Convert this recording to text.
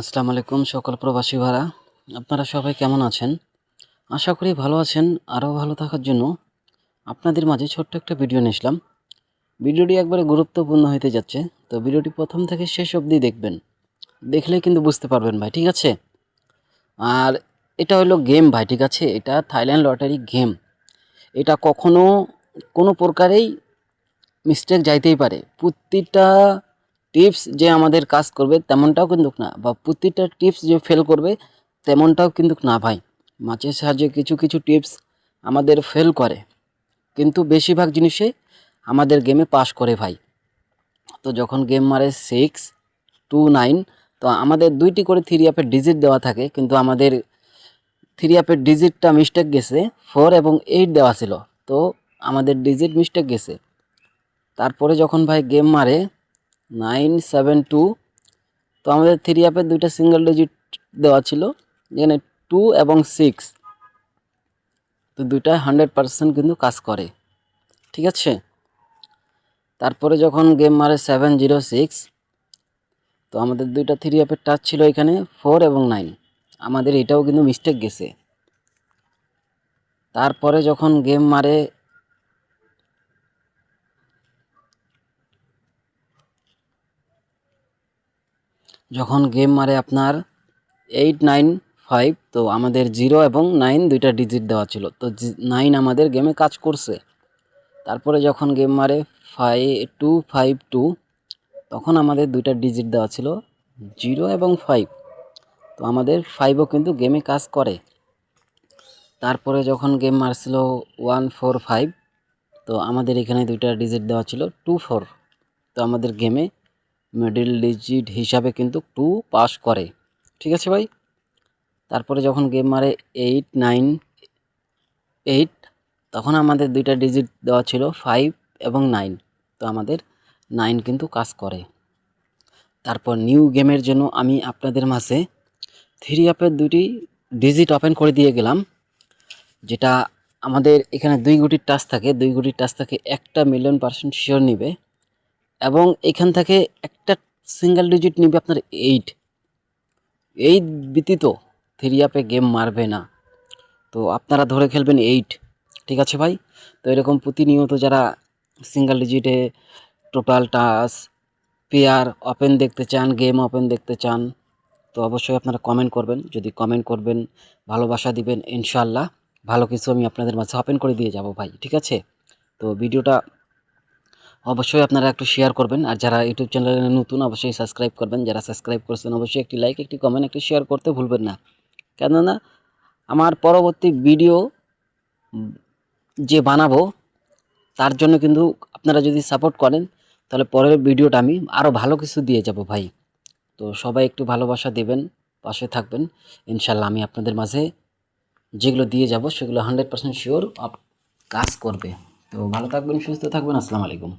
আসসালামু আলাইকুম সকল প্রবাসী ভাইরা, আপনারা সবাই কেমন আছেন? আশা করি ভালো আছেন। আরও ভালো থাকার জন্য আপনাদের মাঝে ছোট্ট একটা ভিডিও নিয়ে আসলাম। ভিডিওটি একবারে গুরুত্বপূর্ণ হতে যাচ্ছে, তো ভিডিওটি প্রথম থেকে শেষ অবধি দেখবেন। দেখলে কিন্তু বুঝতে পারবেন ভাই, ঠিক আছে? আর এটা হলো গেম ভাই, ঠিক আছে? এটা থাইল্যান্ড লটারি গেম। এটা কখনো কোনো প্রকারেই মিস্টেক যাইতেই পারে। প্রতিটা টিপস যে আমাদের কাজ করবে তেমনটাও কিন্তু না, বা প্রতিটা টিপস যে ফেল করবে তেমনটাও কিন্তু না ভাই। মাছের সাহায্যে কিছু কিছু টিপস আমাদের ফেল করে, কিন্তু বেশিরভাগ জিনিসে আমাদের গেমে পাস করে ভাই। তো যখন গেম মারে 629, তো আমাদের দুইটি করে থ্রি আপের ডিজিট দেওয়া থাকে, কিন্তু আমাদের থ্রি আপের ডিজিটটা মিস্টেক গেছে, 4 এবং 8 দেওয়া ছিল, তো আমাদের ডিজিট মিস্টেক গেছে। তারপরে যখন ভাই গেম মারে 972, তো আমাদের থ্রি আপের দুইটা সিঙ্গেল ডিজিট দেওয়া ছিল, এখানে 2 এবং 6, তো দুইটা 100% কিন্তু কাজ করে, ঠিক আছে? তারপরে যখন গেম মারে 706, তো আমাদের দুইটা থ্রি আপের টাচ ছিল এখানে 4 এবং 9, আমাদের এটাও কিন্তু মিস্টেক গেছে। তারপরে যখন গেম মারে আপনার 895, তো আমাদের 0 এবং 9 দুইটা ডিজিট দেওয়া ছিল, তো 9 আমাদের গেমে কাজ করছে। তারপরে যখন গেম মারে 5252, তখন আমাদের দুইটা ডিজিট দেওয়া ছিল 0 এবং 5, তো আমাদের 5ও কিন্তু গেমে কাজ করে। তারপরে যখন গেম মারছিল 145, তো আমাদের এখানে দুইটা ডিজিট দেওয়া ছিল 24, তো আমাদের গেমে মিডল ডিজিট হিসাবে কিন্তু 2 পাস করে, ঠিক আছে ভাই? তারপরে যখন গেম মারে 898, তখন আমাদের দুইটা ডিজিট দেওয়া ছিল 5 এবং 9, তো আমাদের 9 কিন্তু কাজ করে। তারপর নিউ গেমের জন্য আমি আপনাদের মাঝে থ্রি আপের দুইটি ডিজিট ওপেন করে দিয়ে গেলাম, যেটা আমাদের এখানে 2 গুটির টাচ থাকে, 2 গুটির টাচ থাকে, 1,000,000% শিওর নিবে, এবং এখান থেকে একটা সিঙ্গেল ডিজিট নিবে আপনার 8 ব্যতীত থ্রি আপে গেম মারবে না, তো আপনারা ধরে খেলবেন 8, ঠিক আছে ভাই? তো এরকম প্রতিনিয়ত যারা সিঙ্গেল ডিজিটে টোটাল টাচ পেয়ার ওপেন দেখতে চান, গেম ওপেন দেখতে চান, তো অবশ্যই আপনারা কমেন্ট করবেন। যদি কমেন্ট করবেন, ভালোবাসা দিবেন, ইনশাআল্লাহ ভালো কিছু আমি আপনাদের মাঝে ওপেন করে দিয়ে যাব ভাই, ঠিক আছে? তো ভিডিওটা অবশ্যই আপনারা একটু শেয়ার করবেন, আর যারা ইউটিউব চ্যানেলে নতুন অবশ্যই সাবস্ক্রাইব করবেন, যারা সাবস্ক্রাইব করছেন অবশ্যই একটি লাইক, একটি কমেন্ট, একটি শেয়ার করতে ভুলবেন না, কেননা আমার পরবর্তী ভিডিও যে বানাবো তার জন্য কিন্তু আপনারা যদি সাপোর্ট করেন, তাহলে পরের ভিডিওটা আমি আরও ভালো কিছু দিয়ে যাব ভাই। তো সবাই একটু ভালোবাসা দেবেন, পাশে থাকবেন, ইনশাল্লাহ আমি আপনাদের মাঝে যেগুলো দিয়ে যাব সেগুলো 100% শিওর কাজ করবে। তো ভালো থাকবেন, সুস্থ থাকবেন, আসসালামু আলাইকুম।